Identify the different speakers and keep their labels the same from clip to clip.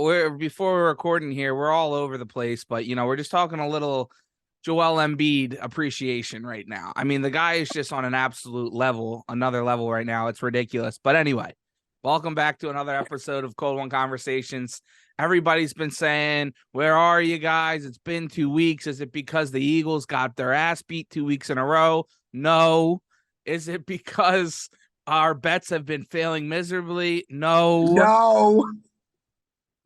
Speaker 1: we're before we're recording here, we're all over the place, but we're just talking a little Joel Embiid appreciation right now. I mean, the guy is just on an absolute level, another level right now. It's ridiculous. But anyway, welcome back to another episode of Cold One Conversations. Everybody's been saying, where are you guys? It's been 2 weeks. Is it because the Eagles got their ass beat 2 weeks in a row? No. Is it because our bets have been failing miserably? No.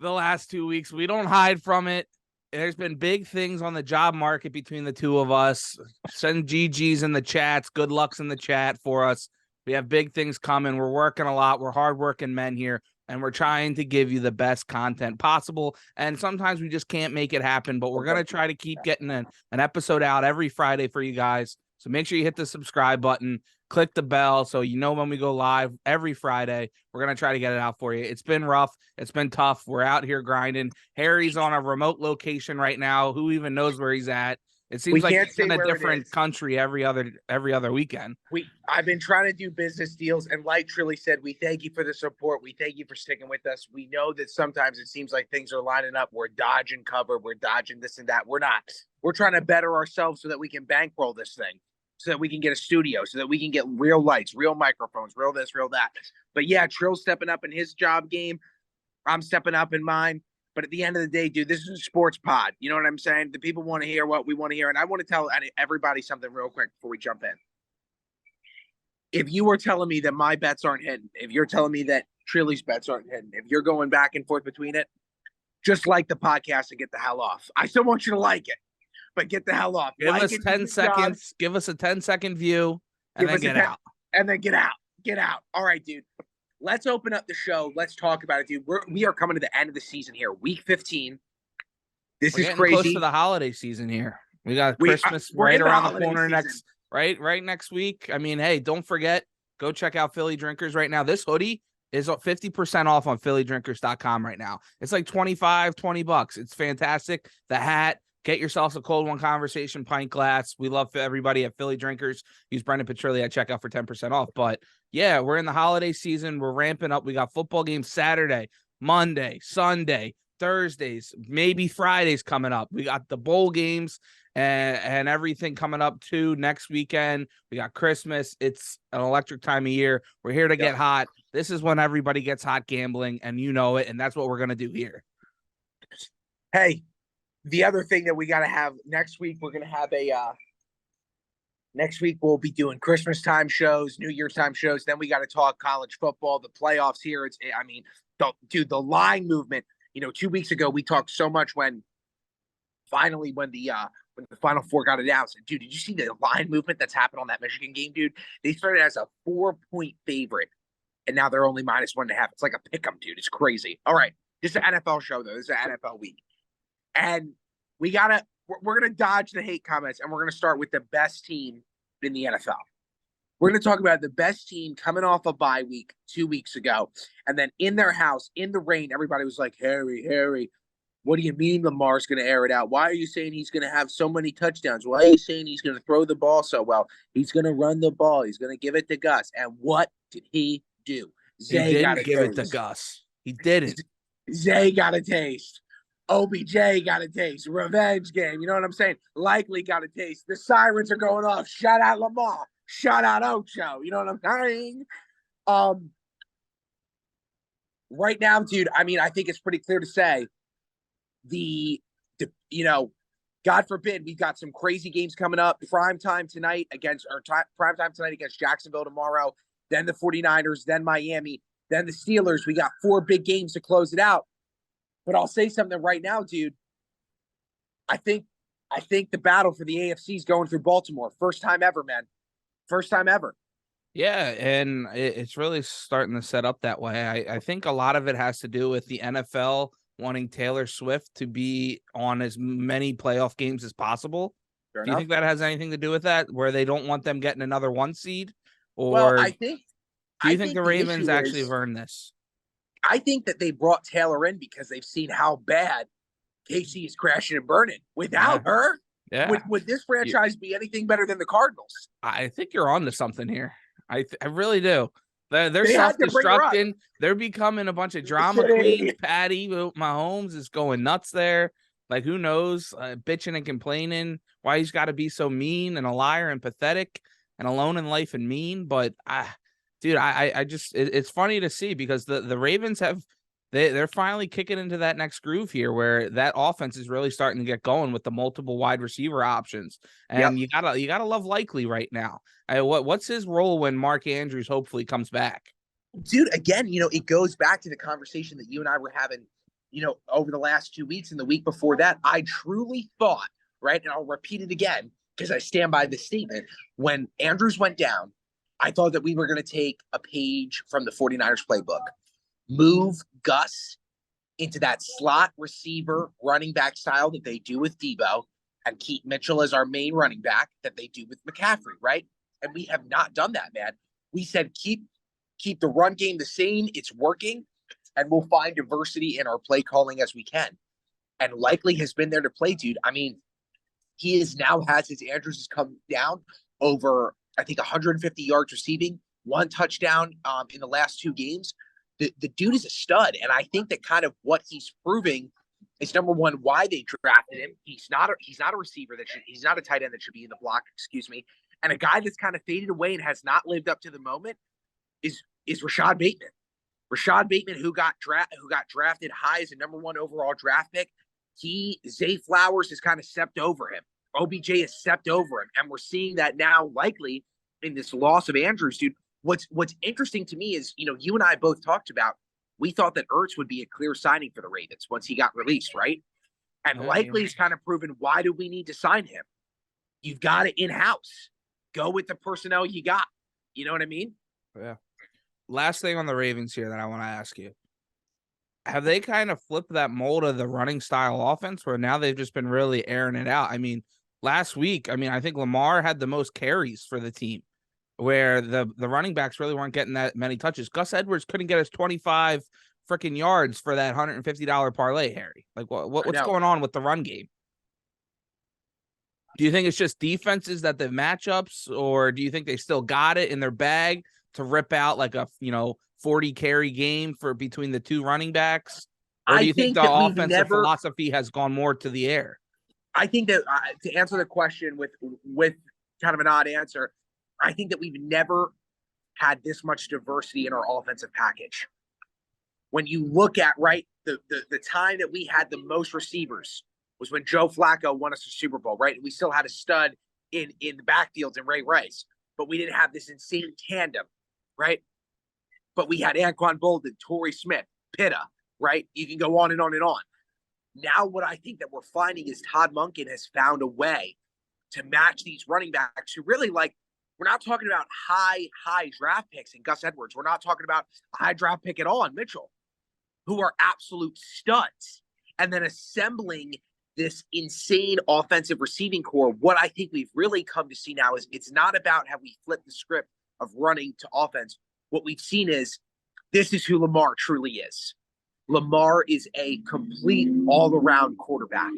Speaker 1: The last 2 weeks, we don't hide from it. There's been big things on the job market between the two of us. Send GGs in the chats. Good lucks in the chat for us. We have big things coming. We're working a lot. We're hardworking men here, and we're trying to give you the best content possible. And sometimes we just can't make it happen, but we're going to try to keep getting an episode out every Friday for you guys. So make sure you hit the subscribe button, click the bell so you know when we go live every Friday. We're going to try to get it out for you. It's been rough. It's been tough. We're out here grinding. Harry's on a remote location right now. Who even knows where he's at? It seems like he's in a different country every other weekend.
Speaker 2: I've been trying to do business deals, and like Trilly said, we thank you for the support. We thank you for sticking with us. We know that sometimes it seems like things are lining up. We're dodging cover. We're dodging this and that. We're not. We're trying to better ourselves so that we can bankroll this thing, so that we can get a studio, so that we can get real lights, real microphones, real this, real that. But yeah, Trill's stepping up in his job game. I'm stepping up in mine. But at the end of the day, dude, this is a sports pod. You know what I'm saying? The people want to hear what we want to hear. And I want to tell everybody something real quick before we jump in. If you were telling me that my bets aren't hidden, if you're telling me that Trilly's bets aren't hidden, if you're going back and forth between it, just like the podcast and get the hell off. I still want you to like it, but get the hell off.
Speaker 1: Give us 10 seconds. Give us a 10-second view and then get out.
Speaker 2: And then get out. Get out. All right, dude. Let's open up the show. Let's talk about it, dude. We are coming to the end of the season here. Week 15. This is crazy.
Speaker 1: Close to the holiday season here. We got Christmas right around the corner right next week. I mean, hey, don't forget, go check out Philly Drinkers right now. This hoodie is 50% off on phillydrinkers.com right now. It's like $20. It's fantastic. The hat. Get yourself a Cold One Conversation pint glass. We love everybody at Philly Drinkers. Use Brendan Petrilli at checkout for 10% off. But yeah, we're in the holiday season. We're ramping up. We got football games Saturday, Monday, Sunday, Thursdays, maybe Fridays coming up. We got the bowl games and everything coming up too next weekend. We got Christmas. It's an electric time of year. We're here to get hot. This is when everybody gets hot gambling, and you know it. And that's what we're going to do here.
Speaker 2: Hey. The other thing that we got to have next week, we're going to have next week we'll be doing Christmas time shows, New Year's time shows. Then we got to talk college football, the playoffs here. The line movement, 2 weeks ago, we talked so much when the Final Four got announced. Dude, did you see the line movement that's happened on that Michigan game, dude? They started as a 4-point favorite, and now they're only -1.5. It's like a pick'em, dude. It's crazy. All right. This is an NFL show, though. This is an NFL week. And we're going to dodge the hate comments, and we're going to start with the best team in the NFL. We're going to talk about the best team coming off a bye week 2 weeks ago. And then in their house, in the rain, everybody was like, Harry, what do you mean Lamar's going to air it out? Why are you saying he's going to have so many touchdowns? Why are you saying he's going to throw the ball so well? He's going to run the ball. He's going to give it to Gus. And what did he do?
Speaker 1: Zay didn't give it to Gus. He didn't.
Speaker 2: Zay got a taste. OBJ got a taste. Revenge game. You know what I'm saying? Likely got a taste. The sirens are going off. Shout out Lamar. Shout out Ocho. You know what I'm saying? Right now, dude, I mean, I think it's pretty clear to say God forbid, we've got some crazy games coming up. Primetime tonight against Jacksonville tomorrow. Then the 49ers, then Miami, then the Steelers. We got 4 big games to close it out. But I'll say something right now, dude. I think the battle for the AFC is going through Baltimore. First time ever, man. First time ever.
Speaker 1: Yeah, and it's really starting to set up that way. I think a lot of it has to do with the NFL wanting Taylor Swift to be on as many playoff games as possible. Do you think that has anything to do with that, where they don't want them getting another 1 seed? Or do you think the Ravens actually have earned this?
Speaker 2: I think that they brought Taylor in because they've seen how bad KC is crashing and burning. Without her, would this franchise be anything better than the Cardinals?
Speaker 1: I think you're on to something here. I really do. They're
Speaker 2: They had to bring her up.
Speaker 1: self-destructing. They're becoming a bunch of drama
Speaker 2: Shitty.
Speaker 1: queens. Patty Mahomes is going nuts there. Like, who knows? Bitching and complaining why he's got to be so mean and a liar and pathetic and alone in life and mean. But dude, I just it's funny to see because the Ravens have they're finally kicking into that next groove here where that offense is really starting to get going with the multiple wide receiver options. And you gotta love Likely right now. What's his role when Mark Andrews hopefully comes back?
Speaker 2: Dude, again, it goes back to the conversation that you and I were having, over the last 2 weeks and the week before that. I truly thought, right, and I'll repeat it again because I stand by this statement. When Andrews went down, I thought that we were going to take a page from the 49ers playbook, move Gus into that slot receiver running back style that they do with Debo, and keep Mitchell as our main running back that they do with McCaffrey, right? And we have not done that, man. We said keep the run game the same. It's working, and we'll find diversity in our play calling as we can. And Likely has been there to play, dude. I mean, he is now has his Andrews has come down over, I think, 150 yards receiving, 1 touchdown in the last 2 games. The dude is a stud, and I think that kind of what he's proving is, number one, why they drafted him. He's not a receiver he's not a tight end that should be in the block, excuse me. And a guy that's kind of faded away and has not lived up to the moment is Rashad Bateman. Rashad Bateman, who got drafted high as a number 1 overall draft pick. Zay Flowers has kind of stepped over him. OBJ has stepped over him, and we're seeing that now Likely in this loss of Andrews, dude. What's interesting to me is, you and I both talked about, we thought that Ertz would be a clear signing for the Ravens once he got released, right? And Likely's kind of proven, why do we need to sign him? You've got it in-house. Go with the personnel you got. You know what I mean?
Speaker 1: Yeah. Last thing on the Ravens here that I want to ask you. Have they kind of flipped that mold of the running style offense where now they've just been really airing it out? I mean, last week, I think Lamar had the most carries for the team, where the running backs really weren't getting that many touches. Gus Edwards couldn't get us 25 freaking yards for that $150 parlay, Harry. Like, what's going on with the run game? Do you think it's just defenses that the matchups, or do you think they still got it in their bag to rip out like a 40 carry game for between the 2 running backs? Or do you think the offensive philosophy has gone more to the air?
Speaker 2: I think that to answer the question with kind of an odd answer, I think that we've never had this much diversity in our offensive package. When you look at, right, the time that we had the most receivers was when Joe Flacco won us a Super Bowl, right? And we still had a stud in the backfields and Ray Rice, but we didn't have this insane tandem, right? But we had Anquan Bolden, Torrey Smith, Pitta, right? You can go on and on and on. Now what I think that we're finding is Todd Monken has found a way to match these running backs who really, like, we're not talking about high draft picks in Gus Edwards. We're not talking about a high draft pick at all in Mitchell, who are absolute studs. And then assembling this insane offensive receiving core. What I think we've really come to see now is it's not about how we flip the script of running to offense. What we've seen is this is who Lamar truly is. Lamar is a complete all-around quarterback.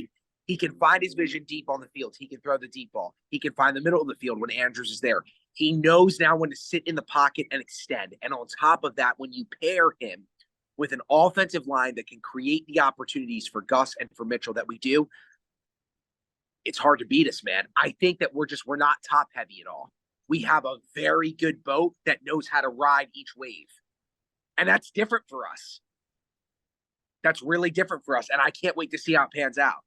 Speaker 2: He can find his vision deep on the field. He can throw the deep ball. He can find the middle of the field when Andrews is there. He knows now when to sit in the pocket and extend. And on top of that, when you pair him with an offensive line that can create the opportunities for Gus and for Mitchell that we do, it's hard to beat us, man. I think that we're not top heavy at all. We have a very good boat that knows how to ride each wave. And that's different for us. That's really different for us. And I can't wait to see how it pans out.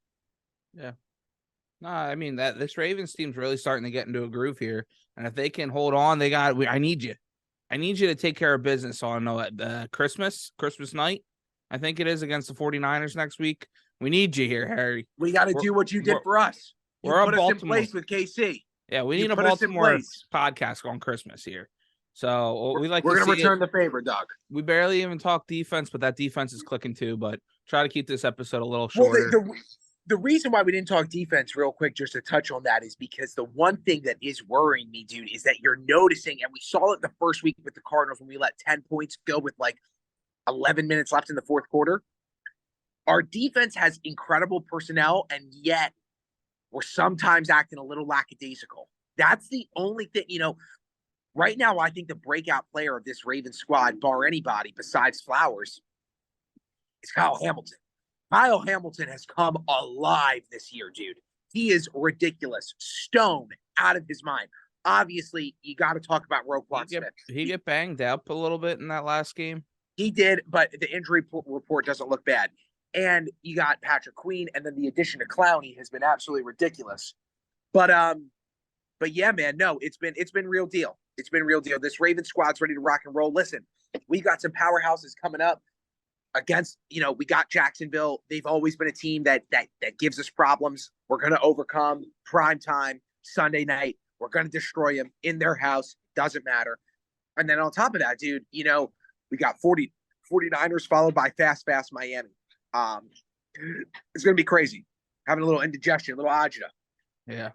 Speaker 1: Yeah. No, I mean, that this Ravens team's really starting to get into a groove here. And if they can hold on, I need you. I need you to take care of business on Christmas night. I think it is against the 49ers next week. We need you here, Harry.
Speaker 2: We got to do what you did for us. You put us in place with KC.
Speaker 1: Yeah, we need a Baltimore podcast on Christmas here. So we're going to
Speaker 2: return the favor, Doug.
Speaker 1: We barely even talk defense, but that defense is clicking too. But try to keep this episode a little shorter.
Speaker 2: Well, the reason why we didn't talk defense real quick, just to touch on that, is because the one thing that is worrying me, dude, is that you're noticing, and we saw it the first week with the Cardinals when we let 10 points go with like 11 minutes left in the fourth quarter. Our defense has incredible personnel, and yet we're sometimes acting a little lackadaisical. That's the only thing, Right now, I think the breakout player of this Ravens squad, bar anybody besides Flowers, is Kyle Hamilton. Kyle Hamilton has come alive this year, dude. He is ridiculous, stone out of his mind. Obviously, you got to talk about Roquan Smith.
Speaker 1: He get banged up a little bit in that last game.
Speaker 2: He did, but the injury report doesn't look bad. And you got Patrick Queen, and then the addition of Clowney has been absolutely ridiculous. But yeah, man, no, it's been real deal. It's been real deal. This Ravens squad's ready to rock and roll. Listen, we got some powerhouses coming up against, we got Jacksonville. They've always been a team that gives us problems. We're going to overcome. Prime time, Sunday night. We're going to destroy them in their house. Doesn't matter. And then on top of that, dude, we got 49ers followed by fast Miami. It's going to be crazy. Having a little indigestion, a little agita.
Speaker 1: Yeah.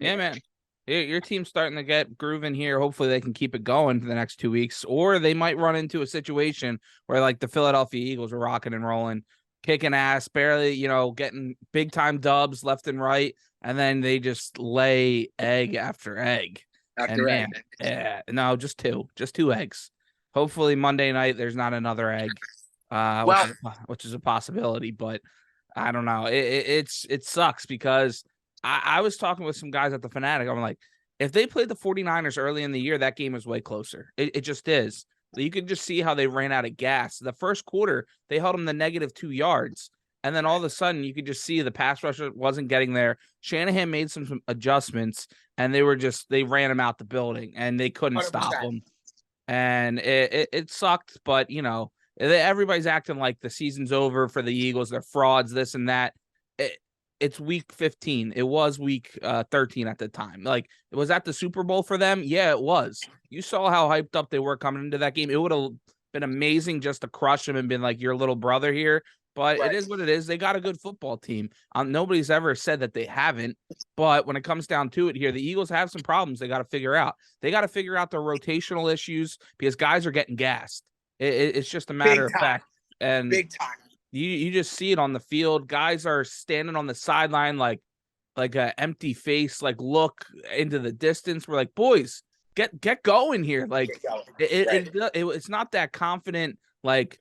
Speaker 1: Yeah, man. Your team's starting to get grooving here. Hopefully they can keep it going for the next 2 weeks, or they might run into a situation where like the Philadelphia Eagles are rocking and rolling, kicking ass, barely, getting big time dubs left and right. And then they just lay egg after egg. Yeah, no, just two eggs. Hopefully Monday night, there's not another egg, which is a possibility, but I don't know. It sucks because I was talking with some guys at the Fanatic. I'm like, if they played the 49ers early in the year, that game is way closer. It just is. You could just see how they ran out of gas. The first quarter, they held them the -2 yards. And then all of a sudden, you could just see the pass rusher wasn't getting there. Shanahan made some adjustments, and they ran him out the building, and they couldn't
Speaker 2: 100%.
Speaker 1: stop him. And it sucked, but, everybody's acting like the season's over for the Eagles. They're frauds, this and that. It's week 15. It was week 13 at the time. Like, it was at the Super Bowl for them. Yeah, it was. You saw how hyped up they were coming into that game. It would have been amazing just to crush them and been like your little brother here. But It is what it is. They got a good football team. Nobody's ever said that they haven't. But when it comes down to it here, the Eagles have some problems they got to figure out. They got to figure out their rotational issues because guys are getting gassed. It's just a matter of fact. And
Speaker 2: big time.
Speaker 1: You just see it on the field. Guys are standing on the sideline like a empty face, like look into the distance. We're like, boys, get going here. Like it's not that confident, like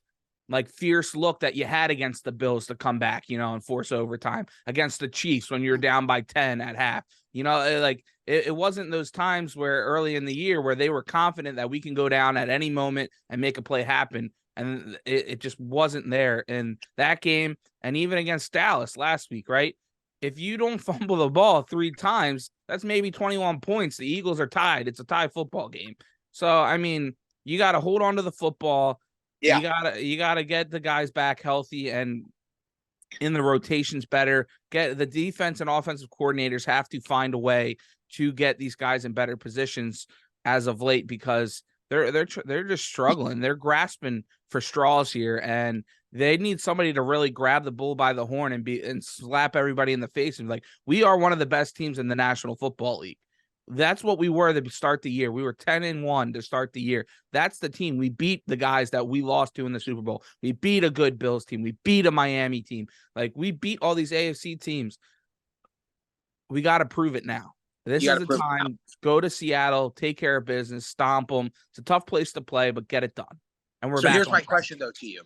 Speaker 1: fierce look that you had against the Bills to come back, and force overtime against the Chiefs when you're down by 10 at half. It wasn't those times where early in the year where they were confident that we can go down at any moment and make a play happen. And it just wasn't there in that game. And even against Dallas last week, right? If you don't fumble the ball 3 times, that's maybe 21 points. The Eagles are tied. It's a tie football game. So, I mean, you got to hold on to the football. Yeah. You gotta get the guys back healthy and in the rotations better. Get the defense and offensive coordinators have to find a way to get these guys in better positions as of late because they're just struggling. They're grasping for straws here, and they need somebody to really grab the bull by the horn and slap everybody in the face and be like, we are one of the best teams in the National Football League. That's what we were to start the year. We were 10-1 to start the year. That's the team. We beat the guys that we lost to in the Super Bowl. We beat a good Bills team. We beat a Miami team. Like, we beat all these AFC teams. We got to prove it now. This is the time. Go to Seattle, take care of business, stomp them. It's a tough place to play, but get it done. And we're back.
Speaker 2: So here's my question, though, to you.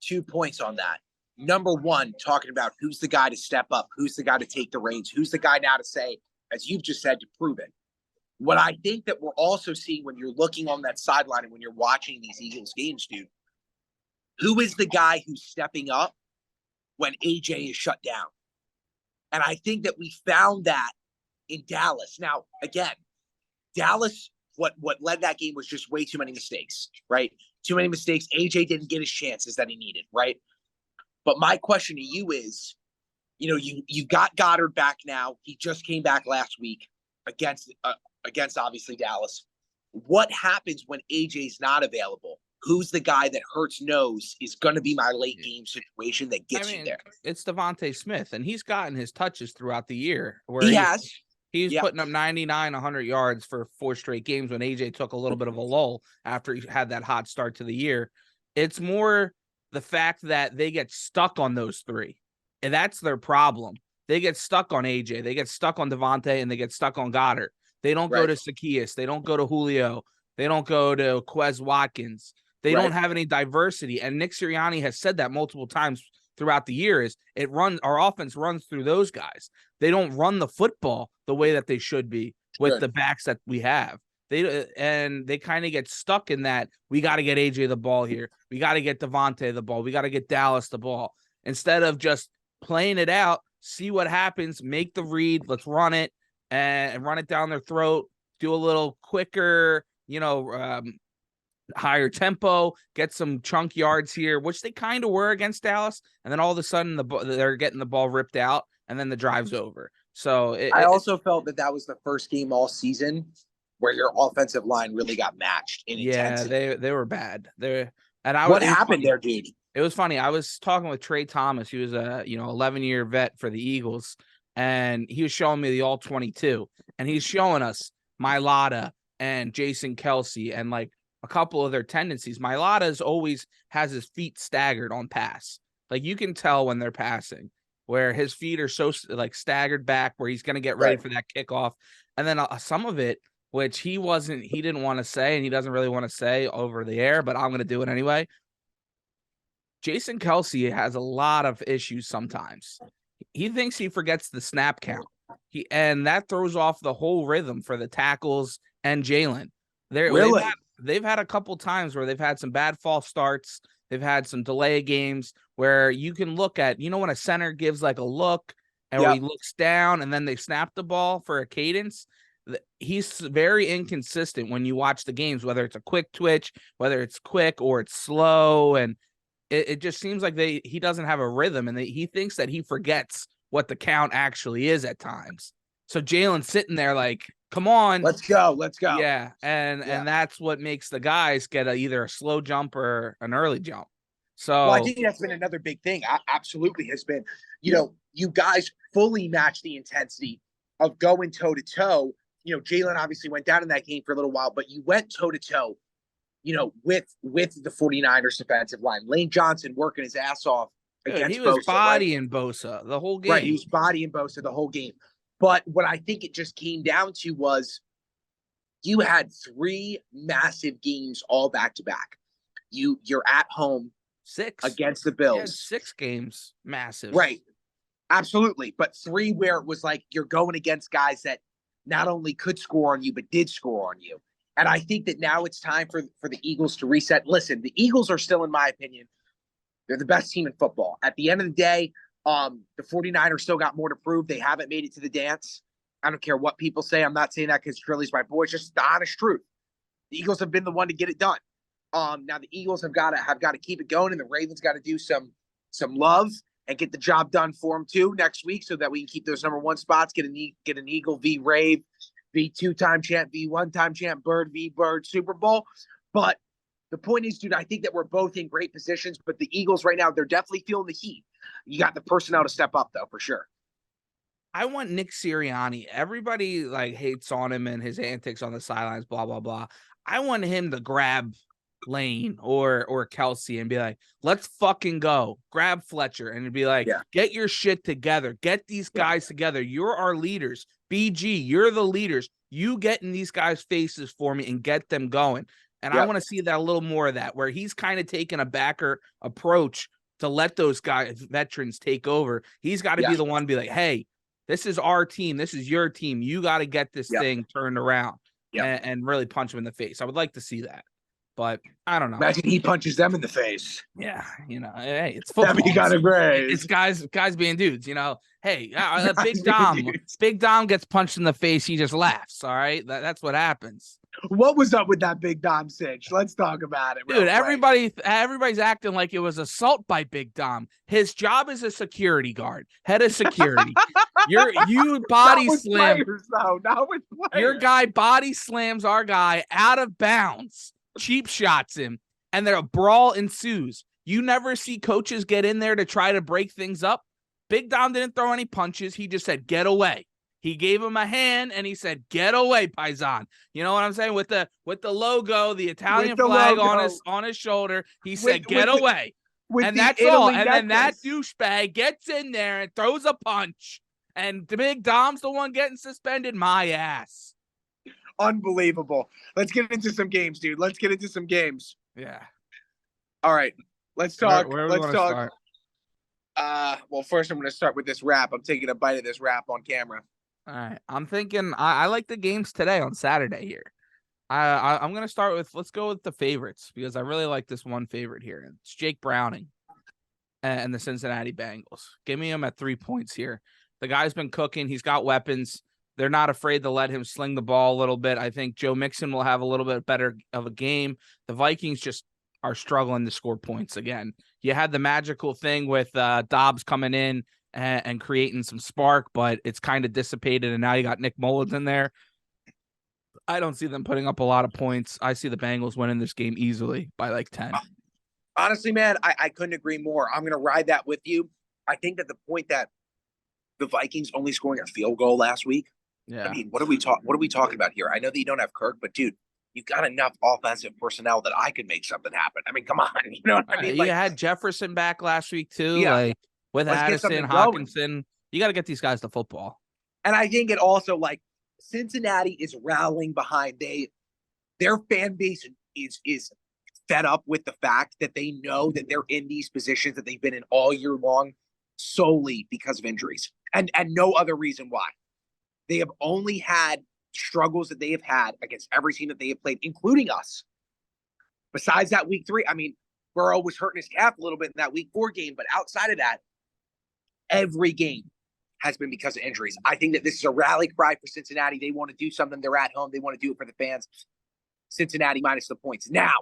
Speaker 2: 2 points on that. Number one, talking about who's the guy to step up, who's the guy to take the reins, who's the guy now to say, as you've just said, to prove it. What I think that we're also seeing when you're looking on that sideline and when you're watching these Eagles games, dude, who is the guy who's stepping up when AJ is shut down? And I think that we found that in Dallas. Now, again, Dallas, what led that game was just way too many mistakes, right? Too many mistakes. AJ didn't get his chances that he needed, right? But my question to you is, you got Goddard back now. He just came back last week against obviously Dallas. What happens when AJ's not available? Who's the guy that Hurts knows is going to be my late game situation that gets you there?
Speaker 1: It's Devontae Smith, and he's gotten his touches throughout the year. Where He's putting up 99, 100 yards for 4 straight games when AJ took a little bit of a lull after he had that hot start to the year. It's more the fact that they get stuck on those 3. And that's their problem. They get stuck on AJ. They get stuck on Devontae, and they get stuck on Goddard. They don't go
Speaker 2: Right.
Speaker 1: to Zacchaeus. They don't go to Julio. They don't go to Quez Watkins. They don't have any diversity. And Nick Sirianni has said that multiple times throughout the year is our offense runs through those guys. They don't run the football the way that they should be with the backs that we have. They kind of get stuck in that. We got to get AJ the ball here. We got to get Devontae the ball. We got to get Dallas the ball. Instead of just playing it out, see what happens, make the read, let's run it and run it down their throat, do a little quicker, higher tempo, get some chunk yards here, which they kind of were against Dallas. And then all of a sudden they're getting the ball ripped out and then the drive's over. So
Speaker 2: I also felt that was the first game all season where your offensive line really got matched in intensity.
Speaker 1: Yeah, they were bad.
Speaker 2: What happened there, dude?
Speaker 1: It was funny. I was talking with Trey Thomas. He was a 11-year vet for the Eagles, and he was showing me the all 22, and he's showing us Mailata and Jason Kelsey and like a couple of their tendencies. Mailata's always has his feet staggered on pass. Like you can tell when they're passing, where his feet are so like staggered back, where he's going to get ready for that kickoff, and then some of it, which he didn't want to say, and he doesn't really want to say over the air, but I'm going to do it anyway. Jason Kelsey has a lot of issues sometimes. He thinks he forgets the snap count. And that throws off the whole rhythm for the tackles and Jalen. They've had a couple times where they've had some bad false starts. They've had some delay games where you can look at, when a center gives like a look and he looks down and then they snap the ball for a cadence. He's very inconsistent when you watch the games, whether it's a quick twitch, whether it's quick or it's slow. And it just seems like he doesn't have a rhythm, and he thinks that he forgets what the count actually is at times. So Jalen's sitting there like, come on.
Speaker 2: Let's go.
Speaker 1: Yeah, and that's what makes the guys get either a slow jump or an early jump. So
Speaker 2: I think that's been another big thing. Absolutely has been, you guys fully match the intensity of going toe-to-toe. Jalen obviously went down in that game for a little while, but you went toe-to-toe with the 49ers defensive line. Lane Johnson working his ass off against Bosa.
Speaker 1: He was bodying Bosa the whole game.
Speaker 2: Right, he was bodying Bosa the whole game. But what I think it just came down to was you had 3 massive games all back-to-back. You're at home
Speaker 1: 6
Speaker 2: against the Bills.
Speaker 1: 6 games, massive.
Speaker 2: Right, absolutely. But 3 where it was like you're going against guys that not only could score on you, but did score on you. And I think that now it's time for the Eagles to reset. Listen, the Eagles are still, in my opinion, they're the best team in football. At the end of the day, the 49ers still got more to prove. They haven't made it to the dance. I don't care what people say. I'm not saying that because Trilly's my boy. It's just the honest truth. The Eagles have been the one to get it done. Now the Eagles have got to keep it going, and the Ravens got to do some love and get the job done for them too next week, so that we can keep those number 1 spots. Get an Eagle v Rave, v 2-time champ, v 1-time champ, Bird v Bird Super Bowl. But the point is, dude, I think that we're both in great positions. But the Eagles right now, they're definitely feeling the heat. You got the personnel to step up, though, for sure.
Speaker 1: I want Nick Sirianni. Everybody hates on him and his antics on the sidelines, blah, blah, blah. I want him to grab Lane or Kelsey and be like, let's fucking go. Grab Fletcher and be like, get your shit together. Get these guys together. You're our leaders. BG, you're the leaders. You get in these guys' faces for me and get them going. And I want to see that a little more of that, where he's kind of taking a backer approach to let those veterans take over. He's got to be the one to be like, hey, this is our team. This is your team. You got to get this thing turned around and really punch him in the face. I would like to see that. But I don't know.
Speaker 2: Imagine he punches them in the face.
Speaker 1: Yeah, hey, it's football.
Speaker 2: That'd be kind of great.
Speaker 1: It's guys being dudes, Hey, Big Dom gets punched in the face. He just laughs. All right, that's what happens.
Speaker 2: What was up with that Big Dom cinch? Let's talk about it,
Speaker 1: dude. Everybody's acting like it was assault by Big Dom. His job is a security guard, head of security. You body slam. Your guy body slams our guy out of bounds. Cheap shots him, and a brawl ensues. You never see coaches get in there to try to break things up. Big Dom didn't throw any punches. He just said, get away. He gave him a hand and he said, get away, Paisan. You know what I'm saying? With the logo, the Italian flag on his shoulder, he said, get away. And that's all. And then that douchebag gets in there and throws a punch. And the Big Dom's the one getting suspended. My ass.
Speaker 2: Unbelievable. Let's get into some games, dude. Let's get into some games.
Speaker 1: Yeah.
Speaker 2: All right. Let's talk.
Speaker 1: Where do we
Speaker 2: Let's
Speaker 1: want to
Speaker 2: talk.
Speaker 1: start?
Speaker 2: Well, first I'm going to start with this wrap. I'm taking a bite of this wrap on camera.
Speaker 1: All right. I'm thinking I like the games today on Saturday here. I'm gonna start with let's go with the favorites because I really like this one favorite here. It's Jake Browning and the Cincinnati Bengals. Give me him at 3 points here. The guy's been cooking. He's got weapons. They're not afraid to let him sling the ball a little bit. I think Joe Mixon will have a little bit better of a game. The Vikings just are struggling to score points again. You had the magical thing with Dobbs coming in and creating some spark, but it's kind of dissipated, and now you got Nick Mullins in there. I don't see them putting up a lot of points. I see the Bengals winning this game easily by like 10.
Speaker 2: Honestly, man, I couldn't agree more. I'm going to ride that with you. I think that the point that the Vikings only scoring a field goal last week.
Speaker 1: Yeah.
Speaker 2: I mean, what are we talking about here? I know that you don't have Kirk, but dude, you got enough offensive personnel that I could make something happen. I mean, come on, you know what I mean?
Speaker 1: You had Jefferson back last week too.
Speaker 2: Yeah.
Speaker 1: Like with Addison, Hawkinson, you got to get these guys the football.
Speaker 2: And I think it also like Cincinnati is rallying behind their fan base is fed up with the fact that they know that they're in these positions that they've been in all year long solely because of injuries and no other reason why. They have only had struggles that they have had against every team that they have played, including us. Besides that week 3, I mean, Burrow was hurting his calf a little bit in that week 4 game, but outside of that, every game has been because of injuries. I think that this is a rally cry for Cincinnati. They want to do something. They're at home. They want to do it for the fans. Cincinnati minus the points. Now,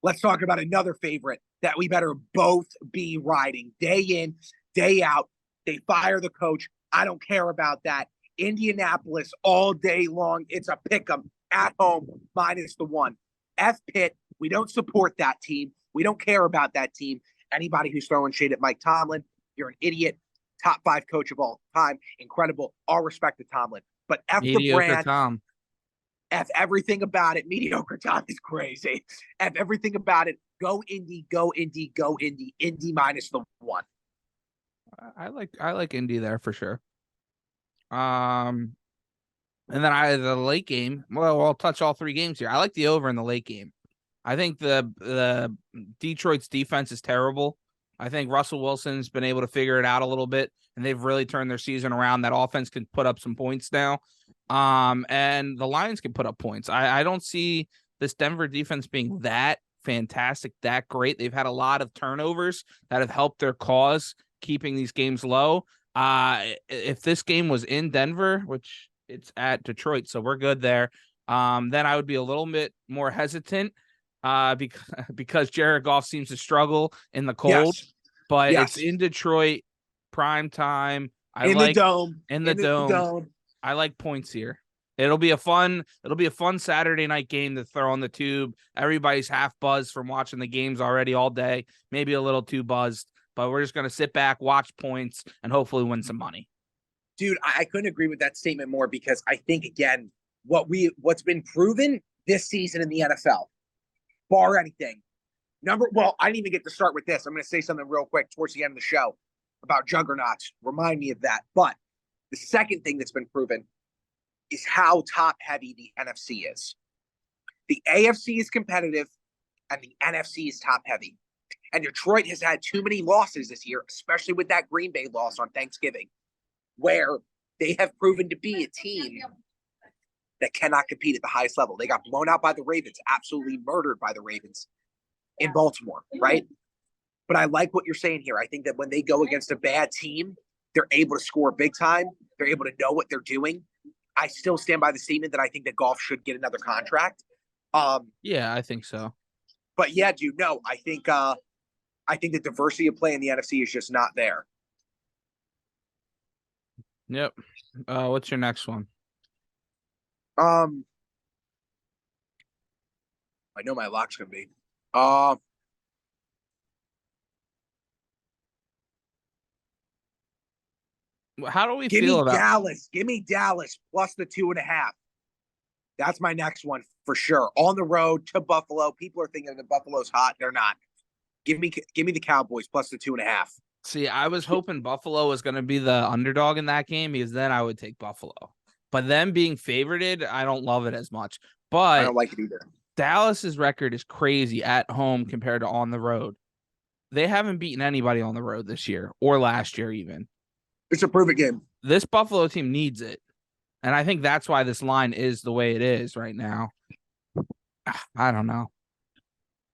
Speaker 2: let's talk about another favorite that we better both be riding day in, day out. They fire the coach. I don't care about that. Indianapolis all day long. It's a pick 'em at home minus the 1. F Pitt. We don't support that team. We don't care about that team. Anybody who's throwing shade at Mike Tomlin, you're an idiot. Top 5 coach of all time. Incredible. All respect to Tomlin. But F
Speaker 1: Mediocre
Speaker 2: the brand.
Speaker 1: Tom.
Speaker 2: F everything about it. Mediocre Tom is crazy. F everything about it. Go Indy, go Indy, go Indy. Indy minus the 1.
Speaker 1: I like Indy there for sure. And then the late game. Well, I'll touch all 3 games here. I like the over in the late game. I think the Detroit's defense is terrible. I think Russell Wilson's been able to figure it out a little bit, and they've really turned their season around. That offense can put up some points now. And the Lions can put up points. I don't see this Denver defense being that fantastic, that great. They've had a lot of turnovers that have helped their cause, keeping these games low. If this game was in Denver, which it's at Detroit, so we're good there, then I would be a little bit more hesitant because Jared Goff seems to struggle in the cold. Yes. But it's in Detroit, prime time.
Speaker 2: The dome.
Speaker 1: In the dome. I like points here. It'll be a fun Saturday night game to throw on the tube. Everybody's half buzzed from watching the games already all day, maybe a little too buzzed, but we're just going to sit back, watch points, and hopefully win some money.
Speaker 2: Dude, I couldn't agree with that statement more because I think, again, what's been proven this season in the NFL, bar anything. I didn't even get to start with this. I'm going to say something real quick towards the end of the show about juggernauts. Remind me of that. But the second thing that's been proven is how top-heavy the NFC is. The AFC is competitive, and the NFC is top-heavy. And Detroit has had too many losses this year, especially with that Green Bay loss on Thanksgiving, where they have proven to be a team that cannot compete at the highest level. They got blown out by the Ravens, absolutely murdered by the Ravens in Baltimore, right? But I like what you're saying here. I think that when they go against a bad team, they're able to score big time. They're able to know what they're doing. I still stand by the statement that I think that Goff should get another contract.
Speaker 1: Yeah, I think so.
Speaker 2: But yeah, dude, no, I think the diversity of play in the NFC is just not there.
Speaker 1: Yep. What's your next one?
Speaker 2: I know my lock's gonna be.
Speaker 1: How do we feel about
Speaker 2: Dallas? Give me Dallas plus the 2.5. That's my next one for sure. On the road to Buffalo. People are thinking that Buffalo's hot. They're not. Give me the Cowboys plus the 2.5.
Speaker 1: See, I was hoping Buffalo was going to be the underdog in that game because then I would take Buffalo. But them being favorited, I don't love it as much.
Speaker 2: I
Speaker 1: But
Speaker 2: don't like it either.
Speaker 1: Dallas's record is crazy at home compared to on the road. They haven't beaten anybody on the road this year or last year even.
Speaker 2: It's a prove-it game.
Speaker 1: This Buffalo team needs it. And I think that's why this line is the way it is right now. I don't know.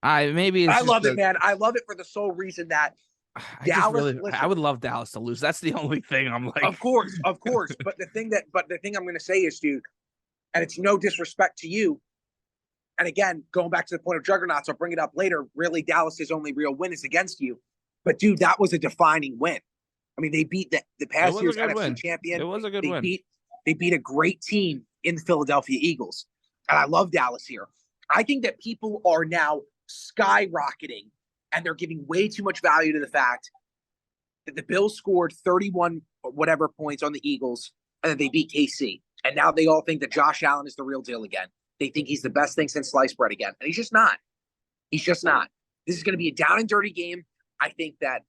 Speaker 1: Maybe it's
Speaker 2: I love it, man. I love it for the sole reason that Dallas.
Speaker 1: I would love Dallas to lose. That's the only thing I'm like.
Speaker 2: Of course. But the thing I'm going to say is, dude, and it's no disrespect to you. And again, going back to the point of juggernauts, I'll bring it up later. Really, Dallas's only real win is against you. But dude, that was a defining win. I mean, they beat the past year's NFC champion.
Speaker 1: It was a good win.
Speaker 2: They beat a great team in the Philadelphia Eagles. And I love Dallas here. I think that people are now skyrocketing and they're giving way too much value to the fact that the Bills scored 31 whatever points on the Eagles and then they beat KC. And now they all think that Josh Allen is the real deal again. They think he's the best thing since sliced bread again. And he's just not. He's just not. This is going to be a down and dirty game. I think that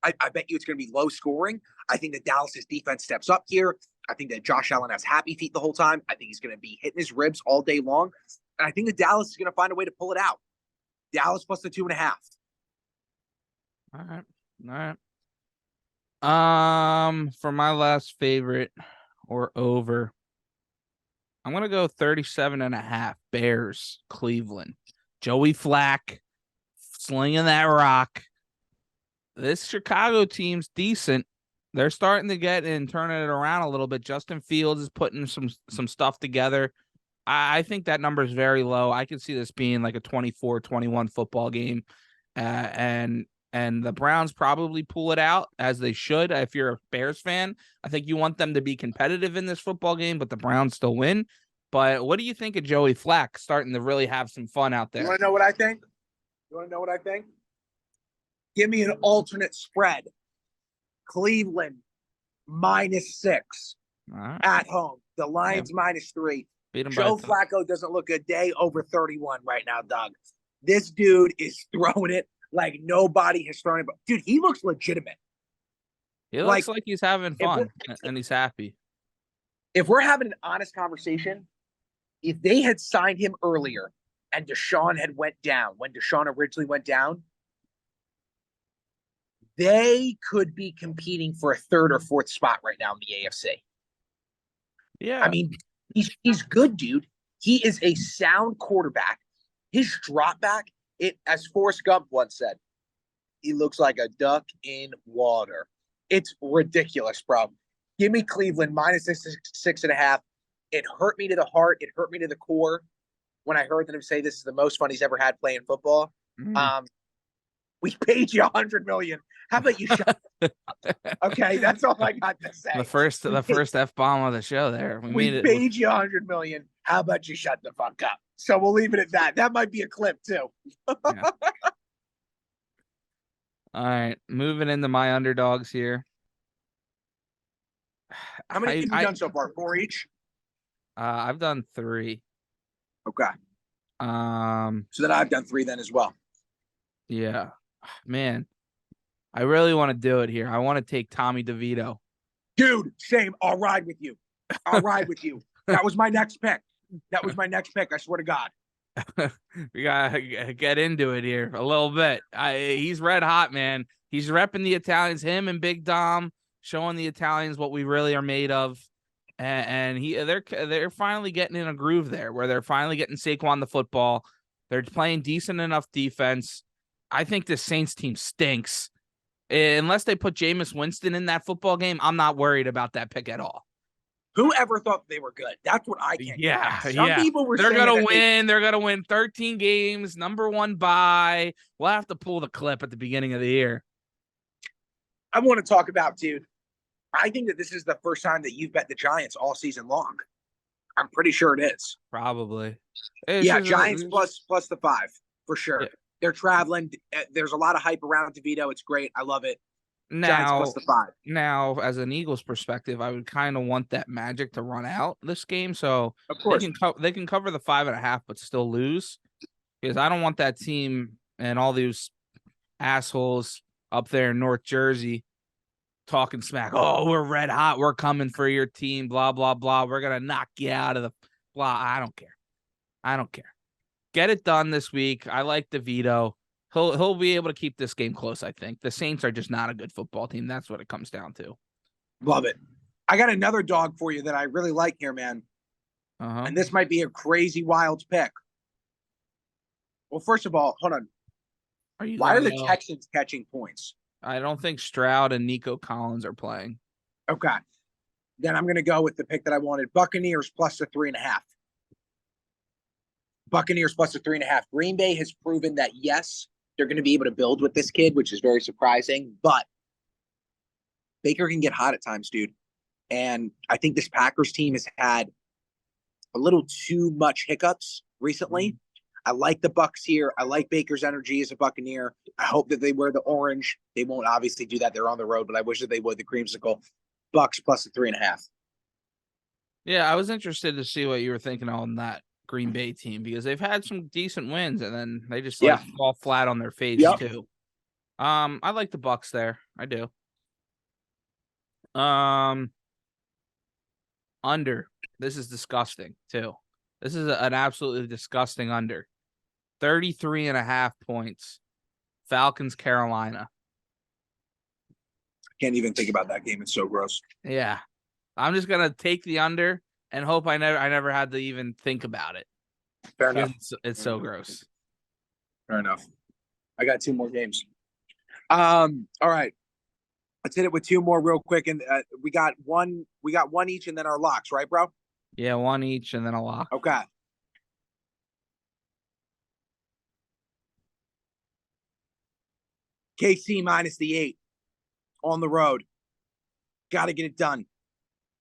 Speaker 2: I bet you it's going to be low scoring. I think that Dallas's defense steps up here. I think that Josh Allen has happy feet the whole time. I think he's going to be hitting his ribs all day long. And I think that Dallas is going to find a way to pull it out. Dallas plus the 2.5.
Speaker 1: All right. For my last favorite or over, I'm going to go 37.5 Bears, Cleveland. Joey Flack slinging that rock. This Chicago team's decent. They're starting to get and turning it around a little bit. Justin Fields is putting some stuff together. I think that number is very low. I can see this being like a 24-21 football game. And the Browns probably pull it out, as they should. If you're a Bears fan, I think you want them to be competitive in this football game, but the Browns still win. But what do you think of Joey Flack starting to really have some fun out there?
Speaker 2: You want to know what I think? Give me an alternate spread. Cleveland -6 at home. The Lions -3. Joe Flacco doesn't look a day over 31 right now, Doug. This dude is throwing it like nobody has thrown it. But dude, he looks legitimate.
Speaker 1: He looks like he's having fun and he's happy.
Speaker 2: If we're having an honest conversation, if they had signed him earlier and Deshaun had went down, when Deshaun originally went down, they could be competing for a 3rd or 4th spot right now in the AFC.
Speaker 1: Yeah.
Speaker 2: I mean, he's good, dude. He is a sound quarterback. His drop back, as Forrest Gump once said, he looks like a duck in water. It's ridiculous, bro. Give me Cleveland -6.5. It hurt me to the heart. It hurt me to the core when I heard them say this is the most fun he's ever had playing football. We paid you $100 million. How about you shut up? Okay, that's all I got to say.
Speaker 1: The first F-bomb of the show there.
Speaker 2: We paid you $100 million. How about you shut the fuck up? So we'll leave it at that. That might be a clip too.
Speaker 1: Yeah. All right, moving into my underdogs here.
Speaker 2: How many have you done so far? 4 each?
Speaker 1: I've done 3.
Speaker 2: Okay. So then I've done 3 then as well.
Speaker 1: Yeah. Man, I really want to do it here. I want to take Tommy DeVito.
Speaker 2: Dude, same. I'll ride with you. That was my next pick. I swear to God.
Speaker 1: We gotta get into it here a little bit. He's red hot, man. He's repping the Italians. Him and Big Dom showing the Italians what we really are made of. And they're finally getting in a groove there, where they're finally getting Saquon the football. They're playing decent enough defense. I think the Saints team stinks. Unless they put Jameis Winston in that football game, I'm not worried about that pick at all.
Speaker 2: Whoever thought they were good? That's what I can't.
Speaker 1: Yeah,
Speaker 2: Some people were.
Speaker 1: They're gonna win. They're gonna win 13 games. Number 1 bye. We'll have to pull the clip at the beginning of the year.
Speaker 2: I want to talk about, dude. I think that this is the first time that you've bet the Giants all season long. I'm pretty sure it is.
Speaker 1: Probably.
Speaker 2: Giants plus the 5 for sure.
Speaker 1: Yeah.
Speaker 2: They're traveling. There's a lot of hype around DeVito. It's great. I love it.
Speaker 1: Now,
Speaker 2: Giants plus the 5.
Speaker 1: Now, as an Eagles perspective, I would kind of want that magic to run out this game, so
Speaker 2: of course
Speaker 1: they can cover the 5.5, but still lose, because I don't want that team and all these assholes up there in North Jersey talking smack. Oh, we're red hot. We're coming for your team. Blah, blah, blah. We're going to knock you out of the blah. I don't care. I don't care. Get it done this week. I like DeVito. He'll be able to keep this game close, I think. The Saints are just not a good football team. That's what it comes down to.
Speaker 2: Love it. I got another dog for you that I really like here, man. And this might be a crazy wild pick. Well, first of all, hold on. Why are the Texans catching points?
Speaker 1: I don't think Stroud and Nico Collins are playing.
Speaker 2: Okay. Then I'm going to go with the pick that I wanted. Buccaneers plus the 3.5. Buccaneers plus the 3.5. Green Bay has proven that, yes, they're going to be able to build with this kid, which is very surprising. But Baker can get hot at times, dude. And I think this Packers team has had a little too much hiccups recently. I like the Bucs here. I like Baker's energy as a Buccaneer. I hope that they wear the orange. They won't obviously do that. They're on the road, but I wish that they would. The creamsicle. Bucs plus the 3.5.
Speaker 1: Yeah, I was interested to see what you were thinking on that Green Bay team because they've had some decent wins and then they just fall flat on their face too. I like the Bucs there. I do. Under. This is disgusting too. This is an absolutely disgusting under. 33.5 points. Falcons, Carolina.
Speaker 2: Can't even think about that game. It's so gross.
Speaker 1: Yeah. I'm just gonna take the under and hope I never had to even think about it.
Speaker 2: Fair enough.
Speaker 1: It's so gross.
Speaker 2: Fair enough. I got 2 more games. All right. Let's hit it with 2 more real quick, and we got one each, and then our locks, right, bro?
Speaker 1: Yeah, 1 each, and then a lock.
Speaker 2: Okay. KC minus the 8 on the road. Got to get it done.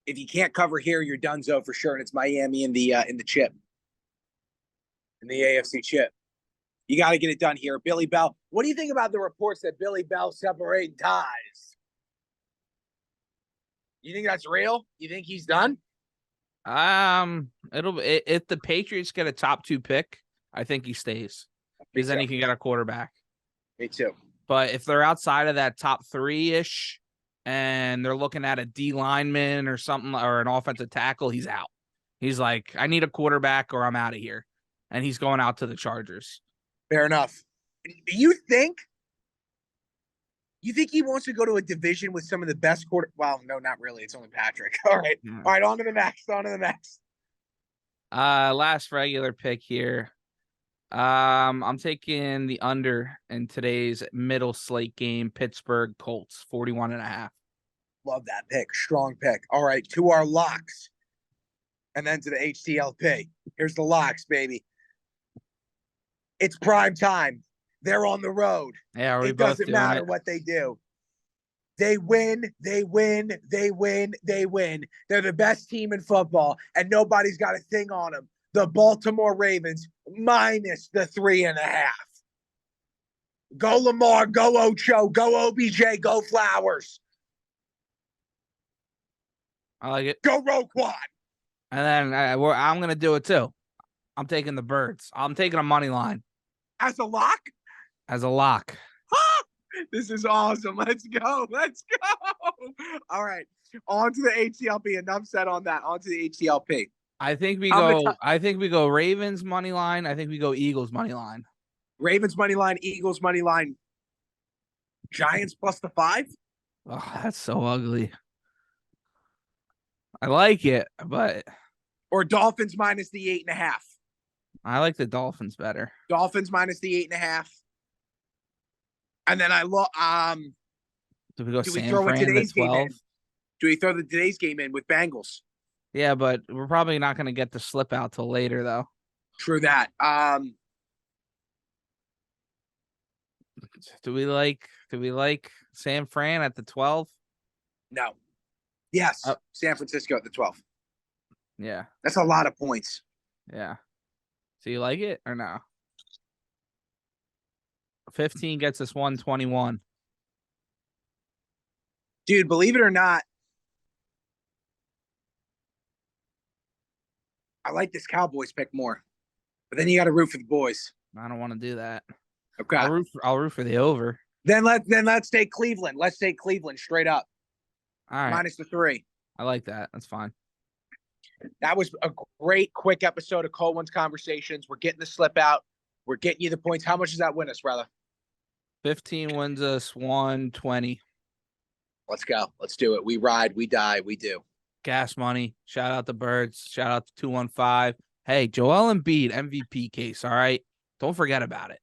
Speaker 2: If you can't cover here, you're donezo for sure, and it's Miami in the chip, in the AFC chip. You got to get it done here. Billy Bell. What do you think about the reports that Billy Bell separating ties? You think that's real? You think he's done?
Speaker 1: If the Patriots get a top 2 pick, I think he stays because then he can get a quarterback.
Speaker 2: Me too.
Speaker 1: But if they're outside of that top 3-ish and they're looking at a D lineman or something or an offensive tackle, he's out. He's like, I need a quarterback or I'm out of here. And he's going out to the Chargers.
Speaker 2: Fair enough. You think he wants to go to a division with some of the best Well, no, not really. It's only Patrick. All right. Yeah. All right. On to the next.
Speaker 1: Last regular pick here. I'm taking the under in today's middle slate game, Pittsburgh Colts, 41.5.
Speaker 2: Love that pick. Strong pick. All right, to our locks. And then to the HTLP. Here's the locks, baby. It's prime time. They're on the road.
Speaker 1: Yeah,
Speaker 2: it doesn't matter what they do. They win. They're the best team in football, and nobody's got a thing on them. The Baltimore Ravens minus the 3.5. Go Lamar, go Ocho, go OBJ, go Flowers.
Speaker 1: I like it.
Speaker 2: Go Roquan.
Speaker 1: And then I'm going to do it too. I'm taking the Birds. I'm taking a money line.
Speaker 2: As a lock?
Speaker 1: As a lock.
Speaker 2: This is awesome. Let's go. All right. On to the HTLP. Enough said on that. On to the HTLP.
Speaker 1: I think we go Ravens money line. I think we go Eagles money line.
Speaker 2: Ravens money line, Eagles money line. Giants plus the 5?
Speaker 1: Oh, that's so ugly. I like it, but
Speaker 2: or Dolphins minus the 8.5.
Speaker 1: I like the Dolphins better.
Speaker 2: Dolphins minus the 8.5. And then
Speaker 1: do we go
Speaker 2: do we throw in today's game in? Do we throw today's game in with Bengals?
Speaker 1: Yeah, but we're probably not going to get the slip out till later, though.
Speaker 2: True that.
Speaker 1: Do we like San Fran at the 12?
Speaker 2: No. Yes, San Francisco at the 12.
Speaker 1: Yeah.
Speaker 2: That's a lot of points.
Speaker 1: Yeah. So you like it or no? 15 gets us 121.
Speaker 2: Dude, believe it or not, I like this Cowboys pick more. But then you got to root for the boys.
Speaker 1: I don't want to do that.
Speaker 2: Okay.
Speaker 1: I'll root for the over.
Speaker 2: Then let's take Cleveland. Let's take Cleveland straight up.
Speaker 1: All right.
Speaker 2: minus the 3.
Speaker 1: I like that. That's fine.
Speaker 2: That was a great, quick episode of Cole One's Conversations. We're getting the slip out. We're getting you the points. How much does that win us, brother?
Speaker 1: 15 wins us 120.
Speaker 2: Let's go. Let's do it. We ride, we die, we do.
Speaker 1: Gas money. Shout out the Birds. Shout out to 215. Hey, Joel Embiid MVP case. All right. Don't forget about it.